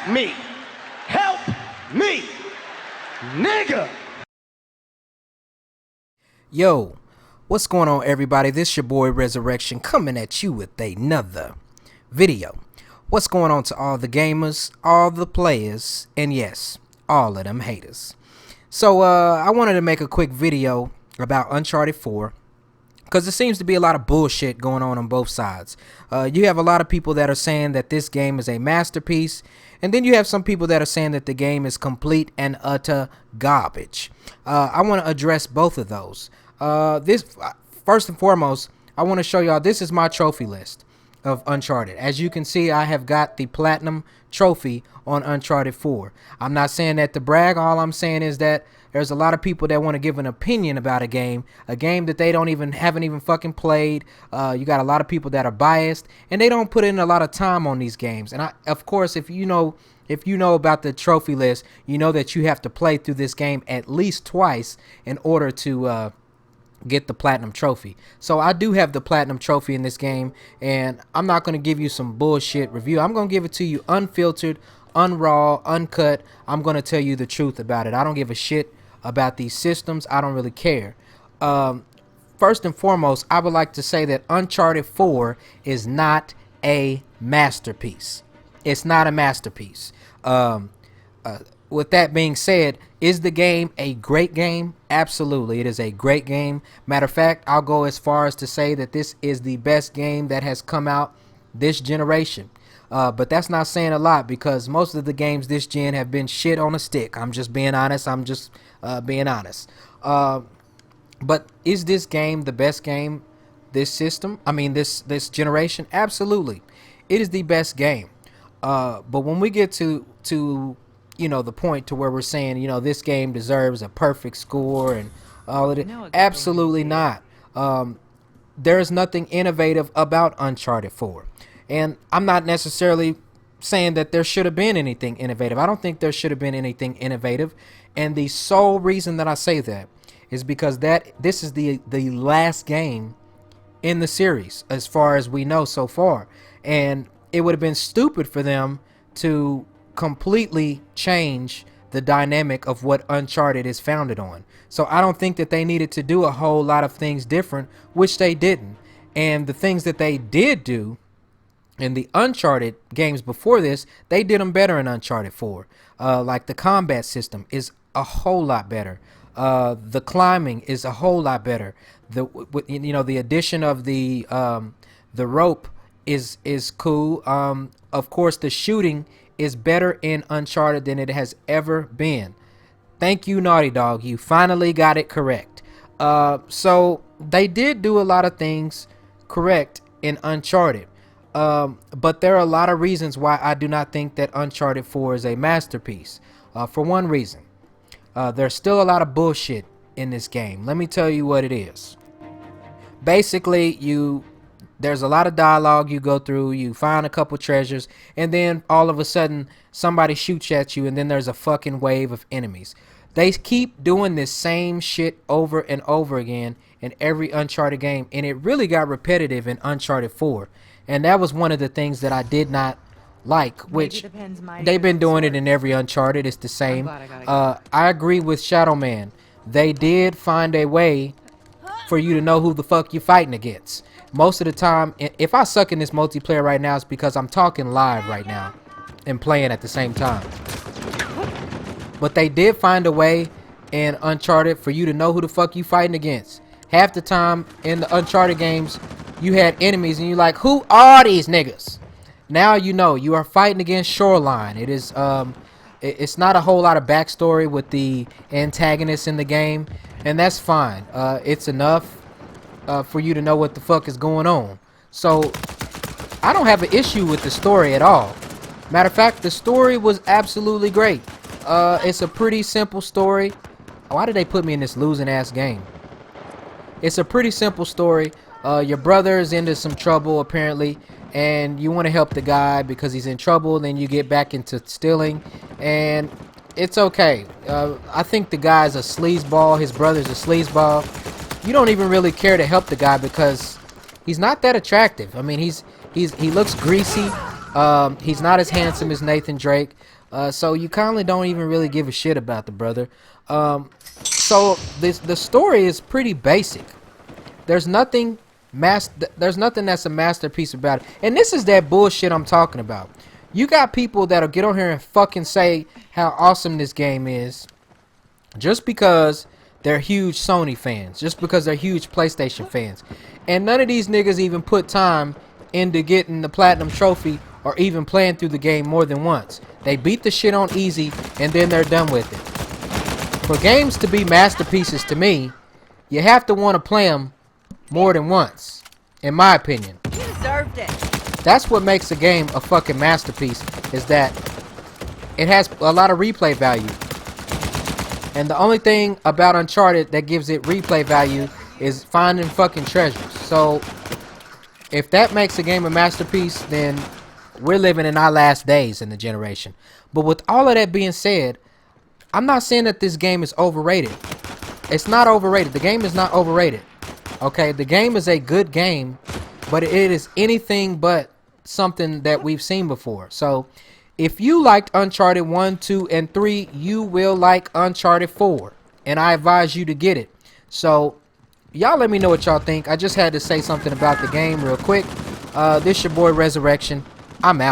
me. Help me. Nigga. Yo, what's going on, everybody? This your boy Resurrection coming at you with another video. What's going on to all the gamers, all the players, and yes, all of them haters. So I wanted to make a quick video about Uncharted 4 because there seems to be a lot of bullshit going on both sides. You have a lot of people that are saying that this game is a masterpiece, and then you have some people that are saying that the game is complete and utter garbage. I want to address both of those. First and foremost, I want to show y'all this is my trophy list of Uncharted. As you can see, I have got the platinum trophy on Uncharted 4. I'm not saying that to brag. All I'm saying is that there's a lot of people that want to give an opinion about a game that they haven't even fucking played. You got a lot of people that are biased and they don't put in a lot of time on these games. And of course, if you know about the trophy list, you know that you have to play through this game at least twice in order to get the platinum trophy. So I do have the platinum trophy in this game, and I'm not going to give you some bullshit review. I'm going to give it to you unfiltered, unraw, uncut. I'm going to tell you the truth about it. I don't give a shit about these systems. I don't really care. First and foremost, I would like to say that Uncharted 4 is not a masterpiece. It's not a masterpiece. With that being said, is the game a great game? Absolutely, it is a great game. Matter of fact, I'll go as far as to say that this is the best game that has come out this generation. But that's not saying a lot because most of the games this gen have been shit on a stick. I'm just being honest. But is this game the best game this generation? Absolutely. It is the best game. But when we get to the point to where we're saying, this game deserves a perfect score and all of it. Absolutely not. There is nothing innovative about Uncharted 4. And I'm not necessarily saying that there should have been anything innovative. I don't think there should have been anything innovative. And the sole reason that I say that is because this is the last game in the series as far as we know so far. And it would have been stupid for them to completely change the dynamic of what Uncharted is founded on. So I don't think that they needed to do a whole lot of things different, which they didn't. And the things that they did do in the Uncharted games before this, they did them better in Uncharted 4. Like the combat system is a whole lot better. The climbing is a whole lot better. The addition of the rope is cool. Of course, the shooting is better in Uncharted than it has ever been. Thank you, Naughty Dog. You finally got it correct. So they did do a lot of things correct in Uncharted. But there are a lot of reasons why I do not think that Uncharted 4 is a masterpiece. For one reason, there's still a lot of bullshit in this game. Let me tell you what it is. Basically, there's a lot of dialogue you go through, you find a couple treasures, and then all of a sudden somebody shoots at you and then there's a fucking wave of enemies. They keep doing this same shit over and over again in every Uncharted game, and it really got repetitive in Uncharted 4. And that was one of the things that I did not like, which they've been doing it in every Uncharted. It's the same. I agree with Shadow Man. They did find a way for you to know who the fuck you're fighting against. Most of the time, if I suck in this multiplayer right now, it's because I'm talking live right now and playing at the same time. But they did find a way in Uncharted for you to know who the fuck you fighting against. Half the time in the Uncharted games, you had enemies and you're like, who are these niggas? Now you know you are fighting against Shoreline. It is it's not a whole lot of backstory with the antagonists in the game, and that's fine. It's enough for you to know what the fuck is going on. So I don't have an issue with the story at all. Matter of fact, the story was absolutely great. It's a pretty simple story. Why did they put me in this losing ass game? It's a pretty simple story. Your brother is into some trouble apparently, and you want to help the guy because he's in trouble. Then you get back into stealing, and it's okay. I think the guy's a sleazeball. His brother's a sleazeball. You don't even really care to help the guy because he's not that attractive. I mean, he looks greasy. He's not as handsome as Nathan Drake. So you kindly don't even really give a shit about the brother. So the story is pretty basic. There's nothing that's a masterpiece about it. And this is that bullshit I'm talking about. You got people that'll get on here and fucking say how awesome this game is just because they're huge Sony fans, just because they're huge PlayStation fans. And none of these niggas even put time into getting the platinum trophy or even playing through the game more than once. They beat the shit on easy and then they're done with it. For games to be masterpieces to me, you have to want to play them more than once, in my opinion. You deserved it. That's what makes a game a fucking masterpiece, is that it has a lot of replay value. And the only thing about Uncharted that gives it replay value is finding fucking treasures. So if that makes a game a masterpiece, then we're living in our last days in the generation. But with all of that being said, I'm not saying that this game is overrated. It's not overrated. The game is not overrated. Okay, the game is a good game, but it is anything but something that we've seen before. So if you liked Uncharted 1, 2, and 3, you will like Uncharted 4. And I advise you to get it. So y'all let me know what y'all think. I just had to say something about the game real quick. This your boy Resurrection. I'm out.